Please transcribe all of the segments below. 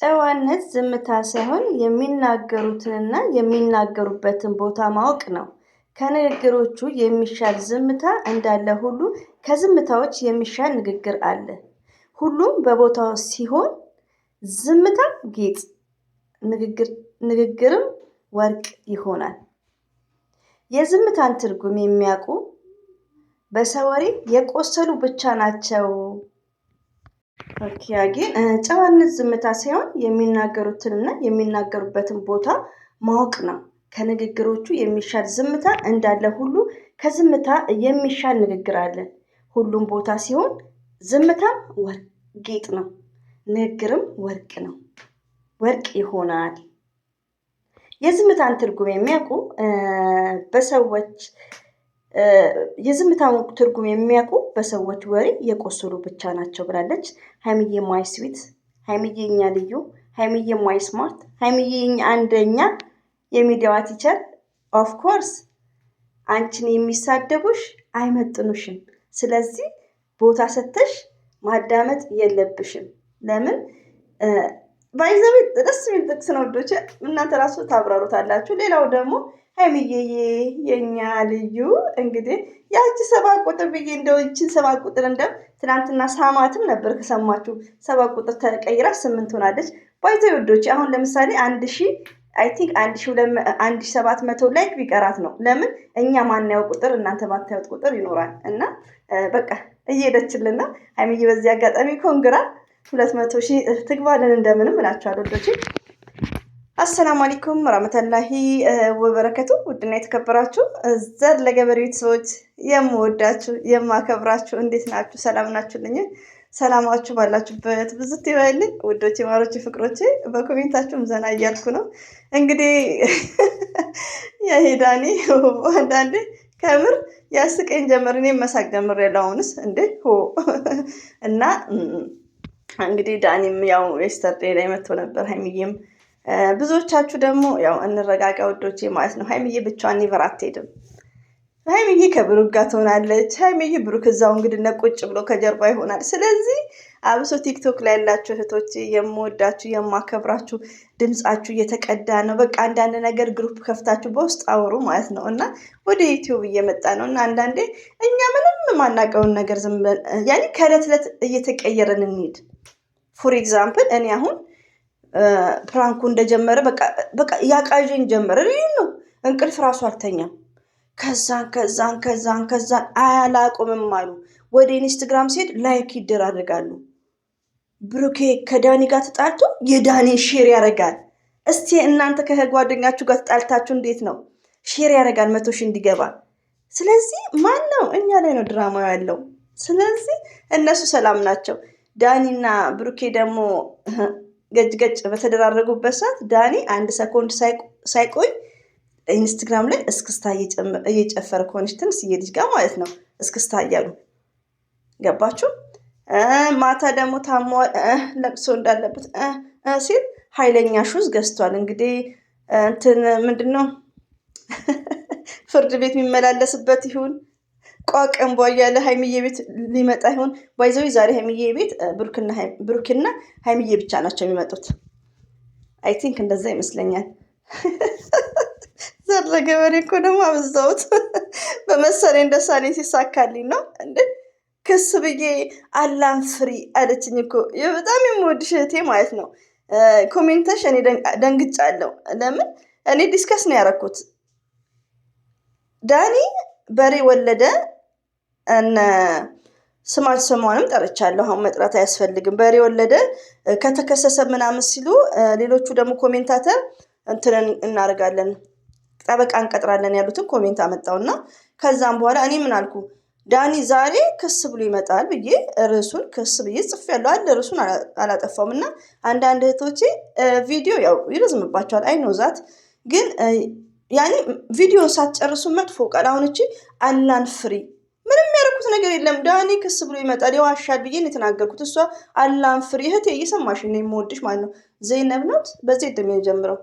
ጨዋነት ዝምታ ሳይሆን የሚናገሩትንና የሚናገሩበትን ቦታ ማወቅ ነው። ከንግግሮቹ የሚሻል ዝምታ እንዳለ ሁሉ ከዝምታዎች የሚሻል ንግግር አለ። ሁሉም በቦታው ሲሆን ዝምታ ጌጥ፣ ንግግርም ወርቅ ይሆናል። የዝምታን ትርጉም የሚያውቁ በሰው ወሬ የቆሰሉ ብቻ ናቸው። ኦኬ አጌን ጨዋነት ዝምታ ሳይሆን የሚናገሩትንና የሚናገሩበትን ቦታ ማወቅ ነው። ከንግግሮቹ የሚሻል ዝምታ እንዳለ ሁሉ ከዝምታ የሚሻል ንግግር አለ። ሁሉም ቦታ ሲሆን ዝምታም ወርቅ ጌጥ ነው፣ ንግግርም ወርቅ ነው፣ ወርቅ ይሆናል። የዝምታን ትርጉም የሚያውቁ በሰዎች የዝምታውን ትርጉም የሚያውቁ በሰዎች ወሬ የቆሰሉ ብቻ ናቸው ብላለች ሀይሚዬ ማይ ስዊት፣ ሀይሚዬ የኛ ልዩ፣ ሀይሚዬ ማይ ስማርት፣ ሀይሚዬ የኛ አንደኛ የሚዲያዋ ቲቸር። ኦፍ ኮርስ አንቺን የሚሳደቡሽ አይመጥኑሽም። ስለዚህ ቦታ ሰተሽ ማዳመጥ የለብሽም። ለምን ባይዘው ደስ የሚል ጥቅስ ነው ወዶቼ፣ እናንተ ራሱ ታብራሩታላችሁ። ሌላው ደግሞ ሀይሚዬ የኛ ልዩ እንግዲህ ያቺ 7 ቁጥር ብዬ እንደው ይችን 7 ቁጥር እንደው ትናንትና ሳማትም ነበር ከሰማችሁ 7 ቁጥር ተቀይራ 8 ሆናለች። ባይዘው ወዶቼ አሁን ለምሳሌ 1000 አይ ቲንክ 1700 ላይክ ቢቀራት ነው። ለምን እኛ ማናየው ቁጥር እናንተ ባታዩት ቁጥር ይኖራል። እና በቃ እየሄደችልና ሀይሚዬ በዚህ አጋጣሚ ኮንግራ 200,000 ትግባልን እንደምንም እላችኋለሁ ወዶቼ። አሰላሙ አለይኩም ወራህመቱላሂ ወበረከቱ። ውድና የተከበራችሁ ዘር ለገበሬ ቤተሰቦች የምወዳችሁ የማከብራችሁ እንዴት ናችሁ? ሰላም ናችሁልኝ? ሰላማችሁ ባላችሁበት ብዙት ይበልኝ ውዶቼ፣ ማሮቼ፣ ፍቅሮቼ። በኮሜንታችሁም ዘና እያልኩ ነው። እንግዲህ የሄዳኒ አንዳንዴ ከምር ያስቀኝ ጀመር፣ እኔም መሳቅ ጀምሬያለሁ። አሁንስ እንዴ ሆ እና እንግዲህ ዳኒም ያው የስተርዴ ላይ መጥቶ ነበር። ሀይሚዬም ብዙዎቻችሁ ደግሞ ያው እንረጋጋ ውዶቼ ማለት ነው። ሀይሚዬ ብቻዋን ኔቨር አትሄድም። ሀይሚዬ ከብሩክ ጋር ትሆናለች። ሀይሚዬ ብሩክ እዛው እንግዲህ ቁጭ ብሎ ከጀርባ ይሆናል። ስለዚህ አብሶ ቲክቶክ ላይ ያላችሁ እህቶች የምወዳችሁ የማከብራችሁ፣ ድምጻችሁ እየተቀዳ ነው። በቃ አንዳንድ ነገር ግሩፕ ከፍታችሁ በውስጥ አውሩ ማለት ነው። እና ወደ ዩቲዩብ እየመጣ ነው እና አንዳንዴ እኛ ምንም ማናውቀውን ነገር ዝም ብለን ያኔ ከዕለት ዕለት እየተቀየረን እንሂድ። ፎር ኤግዛምፕል እኔ አሁን ፕራንኩ እንደጀመረ በቃ ያቃዥን ጀመረ ነው። እንቅልፍ ራሱ አልተኛም። ከዛን አያላቁምም አሉ። ወደ ኢንስታግራም ሲሄድ ላይክ ይደራረጋሉ። ብሩኬ ከዳኒ ጋር ተጣልቶ የዳኒ ሼር ያደርጋል። እስቲ እናንተ ከጓደኛችሁ ጋር ተጣልታችሁ እንዴት ነው ሼር ያደርጋል 100,000 እንዲገባ? ስለዚህ ማን ነው? እኛ ላይ ነው ድራማው ያለው። ስለዚህ እነሱ ሰላም ናቸው። ዳኒና ብሩኬ ደግሞ ገጭ በተደራረጉበት ሰዓት ዳኒ 1 ሰኮንድ ሳይቆይ ኢንስታግራም ላይ እስክስታ እየጨፈረ ከሆነች ትንሽ ልጅ ጋር ማለት ነው እስክስታ እያሉ ገባችሁ። ማታ ደግሞ ታሟል ለቅሶ እንዳለበት ሲል ኃይለኛ ሹዝ ገዝቷል። እንግዲህ እንትን ምንድነው ፍርድ ቤት የሚመላለስበት ይሁን ቋቀም እያለ ሀይሚዬ ቤት ሊመጣ ይሁን። ባይዘው ዛሬ ሀይሚዬ ቤት ብሩክና ሀይሚዬ ብቻ ናቸው የሚመጡት። አይ ቲንክ እንደዛ ይመስለኛል። ዘር ለገበሬ እኮ ደግሞ አበዛሁት በመሰለኝ ደሳለኝ ሲሳካልኝ ነው እንዴ ክስ ብዬ አላን ፍሪ አለችኝ እኮ በጣም የምወድሽ እህቴ ማለት ነው። ኮሜንተሽ እኔ ደንግጫለሁ። ለምን እኔ ዲስከስ ነው ያደረኩት። ዳኒ በሬ ወለደ እነ ስሟንም ጠርቻለሁ። አሁን መጥራት አያስፈልግም። በሬ ወለደ ከተከሰሰ ምናምን ሲሉ ሌሎቹ ደግሞ ኮሜንታተር እንትንን እናደርጋለን ጠበቃ እንቀጥራለን ያሉትን ኮሜንት አመጣውና ከዛም በኋላ እኔ ምን አልኩ? ዳኒ ዛሬ ክስ ብሎ ይመጣል ብዬ ርዕሱን ክስ ብዬ ጽፌያለሁ አይደል? ርዕሱን አላጠፋውም። እና አንዳንድ እህቶቼ ቪዲዮ ያው ይረዝምባቸዋል። አይ ኖ ዛት ግን ያኔ ቪዲዮን ሳትጨርሱ መጥፎ ቃል አሁን እቺ አላን ፍሪ ምንም ያደረኩት ነገር የለም። ዳኒ ክስ ብሎ ይመጣል ይዋሻል ብዬ ነው የተናገርኩት። እሷ አላን ፍሪ እህቴ እየሰማሽ ነው የምወድሽ ማለት ነው። ዘይነብ ናት በዚህ ደም የጀምረው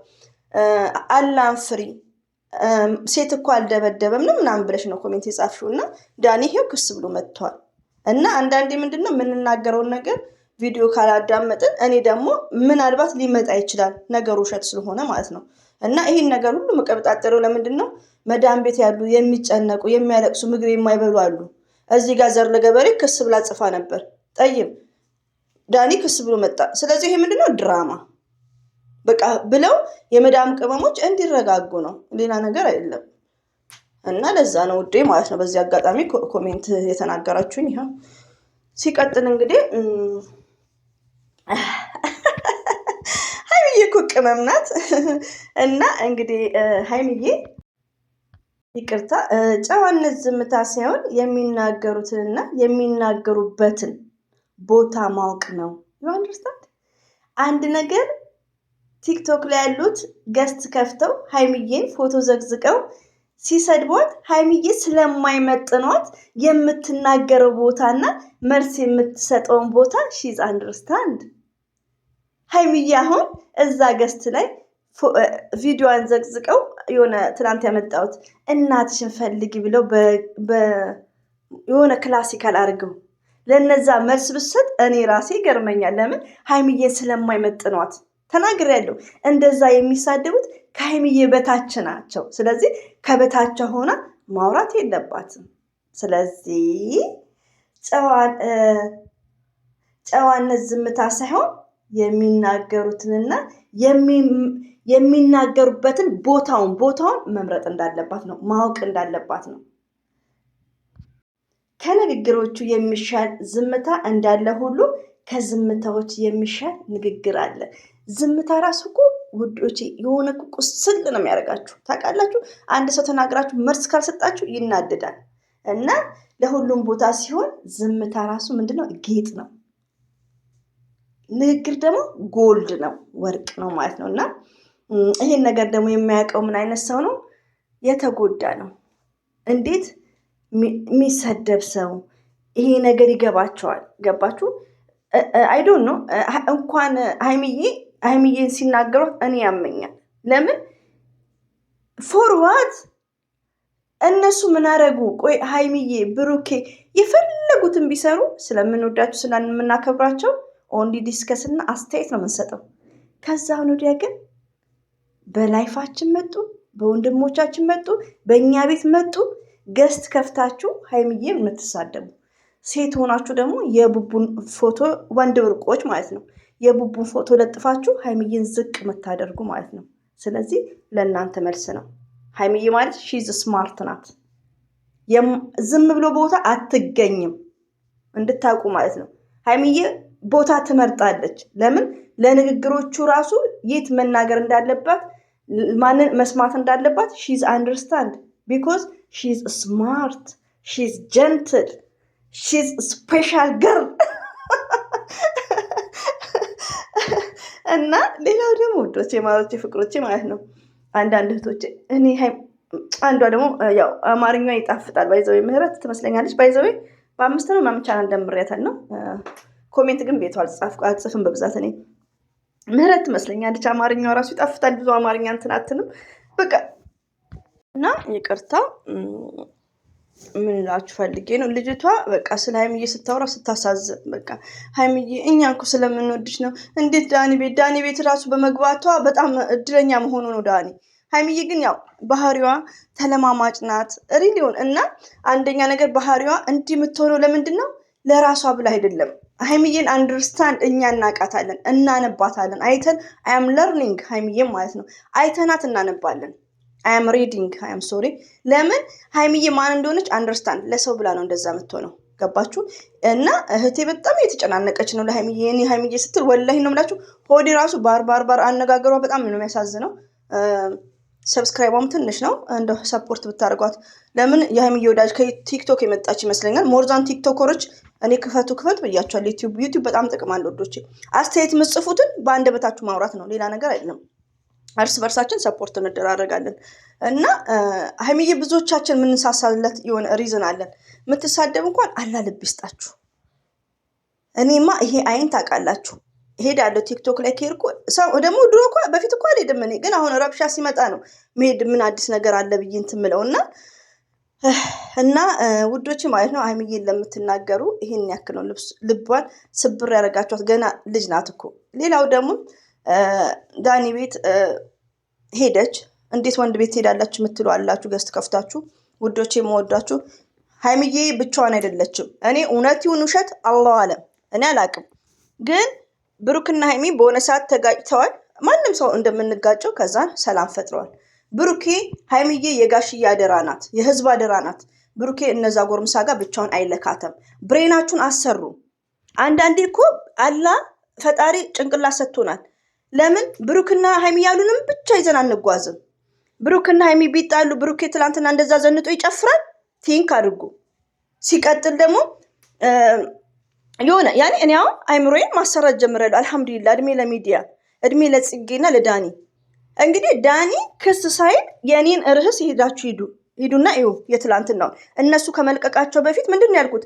አላን ፍሪ ሴት እኮ አልደበደበም ነው ምናምን ብለሽ ነው ኮሜንት የጻፍሽው። እና ዳኒ ይሄው ክስ ብሎ መጥቷል። እና አንዳንዴ ምንድነው የምንናገረውን ነገር ቪዲዮ ካላዳመጥን እኔ ደግሞ ምናልባት ሊመጣ ይችላል ነገሩ ውሸት ስለሆነ ማለት ነው። እና ይህን ነገር ሁሉ መቀበጣጠረው ለምንድን ነው? መዳም ቤት ያሉ የሚጨነቁ የሚያለቅሱ ምግብ የማይበሉ አሉ። እዚህ ጋር ዘር ለገበሬ ክስ ብላ ጽፋ ነበር። ጠይም ዳኒ ክስ ብሎ መጣ። ስለዚህ ይሄ ምንድነው? ድራማ በቃ ብለው የመዳም ቅመሞች እንዲረጋጉ ነው፣ ሌላ ነገር አይደለም። እና ለዛ ነው ውዴ ማለት ነው። በዚህ አጋጣሚ ኮሜንት የተናገራችሁኝ ይሄ ሲቀጥል እንግዲህ ሀይሚዬ እኮ ቅመም ናት። እና እንግዲህ ሀይሚዬ ይቅርታ ጨዋነት ዝምታ ሳይሆን የሚናገሩትንና የሚናገሩበትን ቦታ ማወቅ ነው። ዩ አንደርስታንድ? አንድ ነገር ቲክቶክ ላይ ያሉት ገስት ከፍተው ሀይሚዬን ፎቶ ዘግዝቀው ሲሰድቧት ሀይሚዬ ስለማይመጥኗት የምትናገረው ቦታና መልስ የምትሰጠውን ቦታ ሺዝ አንደርስታንድ። ሀይሚዬ አሁን እዛ ገስት ላይ ቪዲዮዋን ዘግዝቀው የሆነ ትናንት ያመጣሁት እናትሽን ፈልጊ ብለው የሆነ ክላሲካል አድርገው ለነዛ መልስ ብሰጥ እኔ ራሴ ይገርመኛል። ለምን? ሀይሚዬን ስለማይመጥኗት ተናግሬያለሁ። እንደዛ የሚሳደቡት ከሀይሚዬ በታች ናቸው። ስለዚህ ከበታቸው ሆና ማውራት የለባትም። ስለዚህ ጨዋነት ዝምታ ሳይሆን የሚናገሩትንና የሚናገሩበትን ቦታውን መምረጥ እንዳለባት ነው፣ ማወቅ እንዳለባት ነው። ከንግግሮቹ የሚሻል ዝምታ እንዳለ ሁሉ ከዝምታዎች የሚሻል ንግግር አለ። ዝምታ ራሱ እኮ ውዶቼ የሆነ ቁስል ነው የሚያደርጋችሁ። ታውቃላችሁ፣ አንድ ሰው ተናግራችሁ መልስ ካልሰጣችሁ ይናደዳል። እና ለሁሉም ቦታ ሲሆን ዝምታ ራሱ ምንድነው? ጌጥ ነው። ንግግር ደግሞ ጎልድ ነው፣ ወርቅ ነው ማለት ነው። እና ይሄን ነገር ደግሞ የሚያውቀው ምን አይነት ሰው ነው? የተጎዳ ነው። እንዴት የሚሰደብ ሰው ይሄ ነገር ይገባቸዋል። ገባችሁ? አይዶን ነው እንኳን ሀይሚዬን ሲናገሯት እኔ ያመኛል። ለምን ፎርዋት እነሱ ምን አረጉ? ቆይ ሀይሚዬ ብሩኬ የፈለጉትን ቢሰሩ ስለምንወዳቸው ስለምናከብራቸው ኦንሊ ዲስከስ እና አስተያየት ነው የምንሰጠው። ከዛ አሁን ወዲያ ግን በላይፋችን መጡ፣ በወንድሞቻችን መጡ፣ በእኛ ቤት መጡ። ገስት ከፍታችሁ ሀይሚዬን የምትሳደቡ ሴት ሆናችሁ ደግሞ የቡቡን ፎቶ ወንድ ብርቆች ማለት ነው የቡቡን ፎቶ ለጥፋችሁ ሀይሚዬን ዝቅ የምታደርጉ ማለት ነው። ስለዚህ ለእናንተ መልስ ነው። ሀይሚዬ ማለት ሺዝ ስማርት ናት። ዝም ብሎ ቦታ አትገኝም እንድታውቁ ማለት ነው። ሀይሚዬ ቦታ ትመርጣለች። ለምን? ለንግግሮቹ ራሱ የት መናገር እንዳለባት ማንን መስማት እንዳለባት ሺዝ አንደርስታንድ ቢኮዝ ሺዝ ስማርት ሺዝ ጀንትል ሺዝ ስፔሻል ገርል። እና ሌላው ደግሞ ውዶቼ ማለቴ ፍቅሮቼ ማለት ነው አንዳንድ እህቶቼ እኔ አንዷ ደግሞ ያው አማርኛ ይጣፍጣል ባይዘዌ ምህረት ትመስለኛለች። ባይዘዌ በ5 ነው ማምቻና እንደምሬያታል ነው። ኮሜንት ግን ቤቷ አልጽፍም በብዛት እኔ ምህረት ትመስለኛለች። አማርኛው ራሱ ይጣፍጣል። ብዙ አማርኛ እንትን አትልም በቃ። እና ይቅርታ ምን እላችሁ ፈልጌ ነው ልጅቷ በቃ ስለ ሀይሚዬ ስታወራ ስታሳዝን። በቃ ሀይሚዬ እኛ እኮ ስለምንወድሽ ነው። እንዴት ዳኒ ቤት ራሱ በመግባቷ በጣም እድለኛ መሆኑ ነው ዳኒ። ሀይሚዬ ግን ያው ባህሪዋ ተለማማጭ ናት ሪሊዮን። እና አንደኛ ነገር ባህሪዋ እንዲህ የምትሆነው ለምንድን ነው? ለራሷ ብላ አይደለም። ሀይሚዬን አንደርስታንድ እኛ እናቃታለን፣ እናነባታለን። አይተን አያም ለርኒንግ ሀይሚዬን ማለት ነው አይተናት እናነባለን። አያም ሪዲንግ አያም ሶሪ። ለምን ሀይሚዬ ማን እንደሆነች አንደርስታንድ ለሰው ብላ ነው እንደዛ የምትሆነው። ገባችሁ? እና እህቴ በጣም የተጨናነቀች ነው ለሀይሚዬ። እኔ ሀይሚዬ ስትል ወላሂ ነው የምላችሁ ሆዴ ራሱ ባር አነጋገሯ በጣም ነው የሚያሳዝነው። ሰብስክራይቧም ትንሽ ነው። እንደው ሰፖርት ብታደርጓት። ለምን የሀይሚዬ ወዳጅ ከቲክቶክ የመጣች ይመስለኛል። ሞርዛን ቲክቶከሮች እኔ ክፈቱ ብያቸዋል። ዩቲዩብ በጣም ጥቅም አለ ወዶቼ። አስተያየት ምጽፉትን በአንደበታችሁ ማውራት ነው፣ ሌላ ነገር አይደለም። እርስ በርሳችን ሰፖርት እንደራረጋለን። እና ሀይሚዬ ብዙዎቻችን የምንሳሳለት የሆነ ሪዝን አለን። የምትሳደብ እንኳን አላ ልብ ይስጣችሁ። እኔማ ይሄ አይን ታውቃላችሁ ሄዳለሁ ቲክቶክ ላይ ከሄድኩ ሰው ደግሞ ድሮ በፊት እኮ አልሄድም እኔ ግን አሁን ረብሻ ሲመጣ ነው መሄድ። ምን አዲስ ነገር አለ ብዬ እንትን የምለው እና እና ውዶች ማለት ነው ሀይሚዬን ለምትናገሩ ይሄን ያክል ነው ልቧን ስብር ያደርጋችኋት። ገና ልጅ ናት እኮ። ሌላው ደግሞ ዳኒ ቤት ሄደች። እንዴት ወንድ ቤት ትሄዳላችሁ የምትሉ አላችሁ፣ ገስት ከፍታችሁ። ውዶች የምወዳችሁ ሀይሚዬ ብቻዋን አይደለችም። እኔ እውነት ይሁን ውሸት አላሁ አለም፣ እኔ አላቅም። ግን ብሩክና ሀይሚ በሆነ ሰዓት ተጋጭተዋል። ማንም ሰው እንደምንጋጨው ከዛ ሰላም ፈጥረዋል። ብሩኬ ሀይሚዬ የጋሽዬ አደራ ናት፣ የህዝብ አደራ ናት። ብሩኬ እነዛ ጎርምሳ ጋር ብቻውን አይለካተም። ብሬናችሁን አሰሩ። አንዳንዴ እኮ አላ ፈጣሪ ጭንቅላት ሰጥቶናል። ለምን ብሩክና ሀይሚ ያሉንም ብቻ ይዘን አንጓዝም? ብሩክና ሀይሚ ቢጣሉ ብሩኬ ትላንትና እንደዛ ዘንጦ ይጨፍራል? ቲንክ አድርጉ። ሲቀጥል ደግሞ የሆነ ያኔ እኔ አሁን አይምሮዬን ማሰራት ጀምራለሁ። አልሐምዱሊላህ። እድሜ ለሚዲያ፣ እድሜ ለጽጌና ለዳኒ። እንግዲህ ዳኒ ክስ ሳይል የኔን ርዕስ ሄዳችሁ ሂዱና እዩ። የትላንትናው እነሱ ከመልቀቃቸው በፊት ምንድን ነው ያልኩት?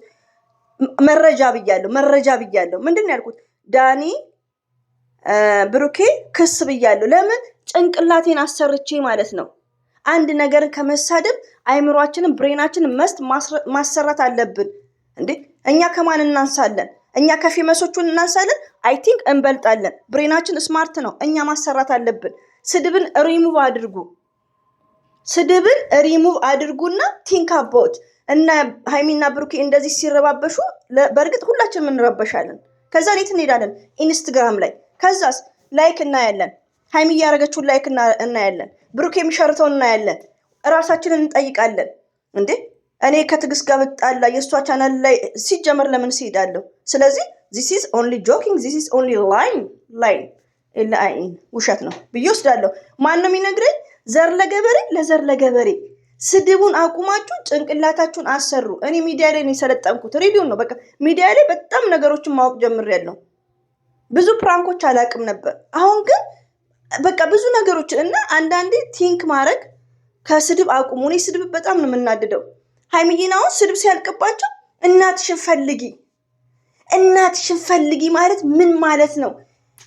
መረጃ ብያለሁ። ምንድን ነው ያልኩት? ዳኒ ብሩኬ ክስ ብያለሁ። ለምን? ጭንቅላቴን አሰርቼ ማለት ነው። አንድ ነገርን ከመሳደብ አይምሯችንን ብሬናችንን ማሰራት አለብን እንዴ። እኛ ከማን እናንሳለን? እኛ ከፌመሶቹን እናንሳለን? አይ ቲንክ እንበልጣለን። ብሬናችን ስማርት ነው። እኛ ማሰራት አለብን። ስድብን ሪሙቭ አድርጉና ቲንክ አባውት እና ሀይሚና ብሩኬ እንደዚህ ሲረባበሹ በእርግጥ ሁላችንም እንረበሻለን። ከዛ ኔት እንሄዳለን ኢንስታግራም ላይ። ከዛስ ላይክ እናያለን። ሀይሚ ያደረገችውን ላይክ እናያለን። ብሩኬ የሚሸርተውን እናያለን። እራሳችንን እንጠይቃለን። እንዴ እኔ ከትግስት ጋር ብጣላ የእሷ ቻናል ላይ ሲጀመር ለምን ሲሄዳለሁ? ስለዚህ this is only joking, this is only line ውሸት ነው ብዬ ወስዳለሁ። ማንም ይነግረኝ ዘር ለገበሬ ለዘር ለገበሬ። ስድቡን አቁማችሁ ጭንቅላታችሁን አሰሩ። እኔ ሚዲያ ላይ ነው የሰለጠንኩት። ሬዲዮን ነው በቃ። ሚዲያ ላይ በጣም ነገሮችን ማወቅ ጀምሬያለሁ። ብዙ ፕራንኮች አላቅም ነበር። አሁን ግን በቃ ብዙ ነገሮችን እና አንዳንዴ ቲንክ ማድረግ ከስድብ አቁሙ። እኔ ስድብ በጣም ነው የምናድደው። ሀይሚዬን አሁን ስድብ ሲያልቅባቸው እናትሽን ፈልጊ ማለት ምን ማለት ነው?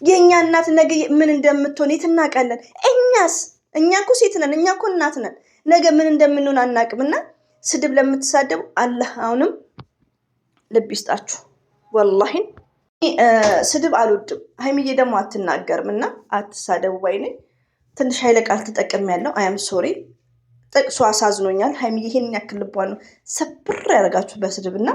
የእኛ እናት ነገ ምን እንደምትሆን የት እናውቃለን? እኛ እኮ ሴት ነን፣ እኛ እኮ እናት ነን። ነገ ምን እንደምንሆን አናውቅምና ስድብ ለምትሳደቡ አላህ አሁንም ልብ ይስጣችሁ። ወላሂ ስድብ አልወድም። ሀይሚዬ ደግሞ አትናገርም እና አትሳደቡ ባይ ነኝ። ትንሽ ኃይለ ቃል ተጠቅሜያለሁ። አይ አም ሶሪ። ጥቅሱ አሳዝኖኛል። ሀይሚዬ ይሄን ያክል ልቧን ነው ሰብር ያደርጋችሁ በስድብና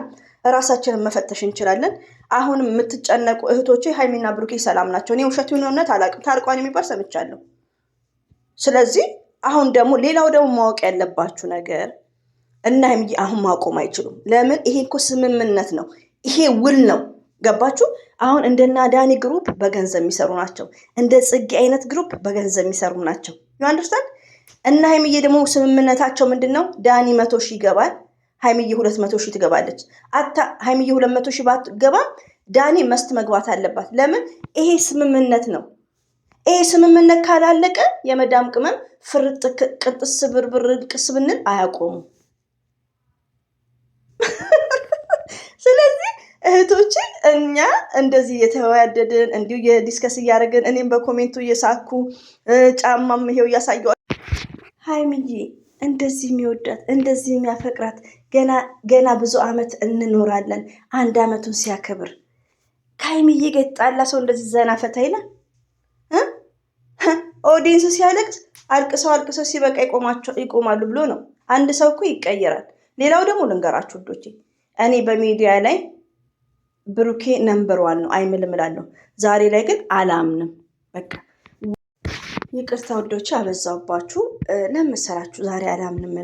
ራሳችንን መፈተሽ እንችላለን። አሁንም የምትጨነቁ እህቶቼ ሀይሚና ብሩኬ ሰላም ናቸው። እኔ ውሸት ይሁን እውነት አላውቅም። ታርቋን የሚባል ሰምቻለሁ። ስለዚህ አሁን ደግሞ ሌላው ደግሞ ማወቅ ያለባችሁ ነገር እና ሀይሚዬ አሁን ማቆም አይችሉም። ለምን? ይሄ እኮ ስምምነት ነው። ይሄ ውል ነው። ገባችሁ? አሁን እንደና ዳኒ ግሩፕ በገንዘብ የሚሰሩ ናቸው። እንደ ጽጌ አይነት ግሩፕ በገንዘብ የሚሰሩ ናቸው። ዩ አንደርስታንድ? እና ሀይሚዬ ደግሞ ስምምነታቸው ምንድነው? ዳኒ 100 ሺህ ይገባል፣ ሀይሚዬ 200 ሺህ ትገባለች። ሀይሚዬ 200 ሺህ ባትገባም ዳኒ መስት መግባት አለባት። ለምን? ይሄ ስምምነት ነው። ይሄ ስምምነት ካላለቀ የመዳም ቅመም ፍርጥ ቅጥስ ብርብር ቅስ ብንል አያቆሙ። ስለዚህ እህቶቼ እኛ እንደዚህ የተዋደድን እንዲሁ የዲስከስ እያደረግን እኔም በኮሜንቱ እየሳኩ ጫማም ይሄው እያሳየዋል። ሀይሚዬ እንደዚህ የሚወዳት እንደዚህ የሚያፈቅራት ገና ብዙ አመት እንኖራለን። 1 አመቱን ሲያከብር ከሀይሚዬ ጋር የተጣላ ሰው እንደዚህ ዘና ፈታ ይላል? ኦዲየንስ ሲያለቅስ አልቅሰው ሲበቃ ይቆማሉ ብሎ ነው። አንድ ሰው እኮ ይቀየራል። ሌላው ደግሞ ልንገራችሁ ውዶቼ፣ እኔ በሚዲያ ላይ ብሩኬ ነምበር 1 ነው አይምልም እላለሁ። ዛሬ ላይ ግን አላምንም። በቃ ይቅርታ ውዶቼ አበዛባችሁ። ለምሰራችሁ ዛሬ አላምንም።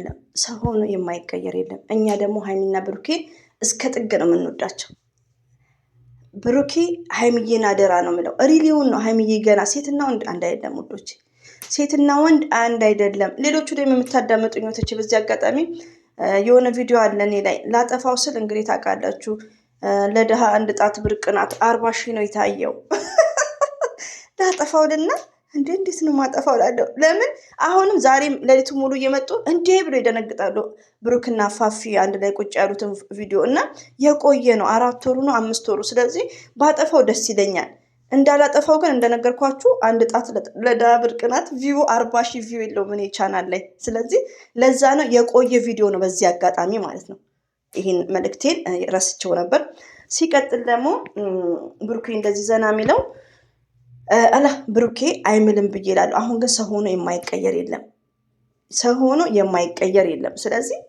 ሰው ሆኖ የማይቀየር የለም። እኛ ደግሞ ሀይሚና ብሩኬ እስከ ጥግ ነው የምንወዳቸው። ብሩኬ ሀይሚዬን አደራ ነው የምለው። ሪሊውን ነው። ሀይሚዬ ገና ሴትና ወንድ አንድ አይደለም ውዶቼ፣ ሴትና ወንድ አንድ አይደለም። ሌሎቹ ደግሞ የምታዳመጡኝ ወቶቼ፣ በዚህ አጋጣሚ የሆነ ቪዲዮ አለ እኔ ላይ ላጠፋው ስል እንግዲህ ታውቃላችሁ፣ ለድሃ አንድ ጣት ብርቅ ናት። 40 ሺህ ነው የታየው። ላጠፋውልና እንዴት ነው ማጠፋው ላለው። ለምን አሁንም ዛሬም ሌሊቱ ሙሉ እየመጡ እንዴ ብሎ ይደነግጣሉ። ብሩክና ፋፊ አንድ ላይ ቁጭ ያሉትን ቪዲዮ እና የቆየ ነው 4 ወሩ ነው 5 ወሩ። ስለዚህ ባጠፋው ደስ ይለኛል። እንዳላጠፋው ግን እንደነገርኳችሁ አንድ ጣት ለዳብር ቅናት ቪው 40,000 ቪው የለውም እኔ ቻናል ላይ። ስለዚህ ለዛ ነው የቆየ ቪዲዮ ነው በዚህ አጋጣሚ ማለት ነው። ይህን መልእክቴን ረስቸው ነበር። ሲቀጥል ደግሞ ብሩኬ እንደዚህ ዘና የሚለው አላ ብሩኬ አይምልም ብዬ እላለሁ። አሁን ግን ሰው ሆኖ የማይቀየር የለም፣ ሰው ሆኖ የማይቀየር የለም። ስለዚህ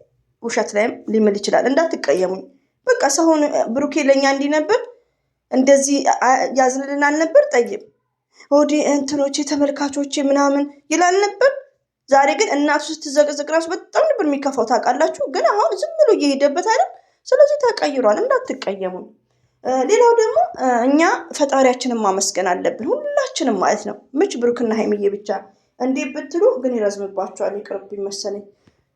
ውሸት ላይም ሊምል ይችላል፣ እንዳትቀየሙኝ። በቃ ሰው ሆኖ ብሩኬ ለእኛ እንዲህ ነበር እንደዚህ ያዝንልናል ነበር ጠይብ ወዲ እንትኖቼ ተመልካቾቼ ምናምን ይላል ነበር። ዛሬ ግን እናቱ ስትዘቅዝቅ ራሱ በጣም ነበር የሚከፋው ታውቃላችሁ። ግን አሁን ዝም ብሎ እየሄደበት አይደል? ስለዚህ ተቀይሯል፣ እንዳትቀየሙ። ሌላው ደግሞ እኛ ፈጣሪያችንን ማመስገን አለብን ሁላችንም ማለት ነው። ምች ብሩክና ሀይሚዬ ብቻ እንዴ ብትሉ ግን ይረዝምባቸዋል፣ ይቅርብኝ መሰለኝ።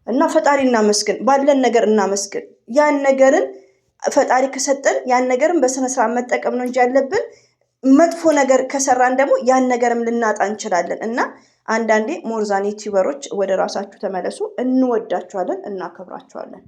እና ፈጣሪ እናመስግን፣ ባለን ነገር እናመስግን። ያን ነገርን ፈጣሪ ከሰጠን ያን ነገርም በስነ ስርዓት መጠቀም ነው እንጂ ያለብን መጥፎ ነገር ከሰራን ደግሞ ያን ነገርም ልናጣ እንችላለን። እና አንዳንዴ ሞርዛን ዩቲዩበሮች ወደ ራሳችሁ ተመለሱ። እንወዳችኋለን፣ እናከብራችኋለን።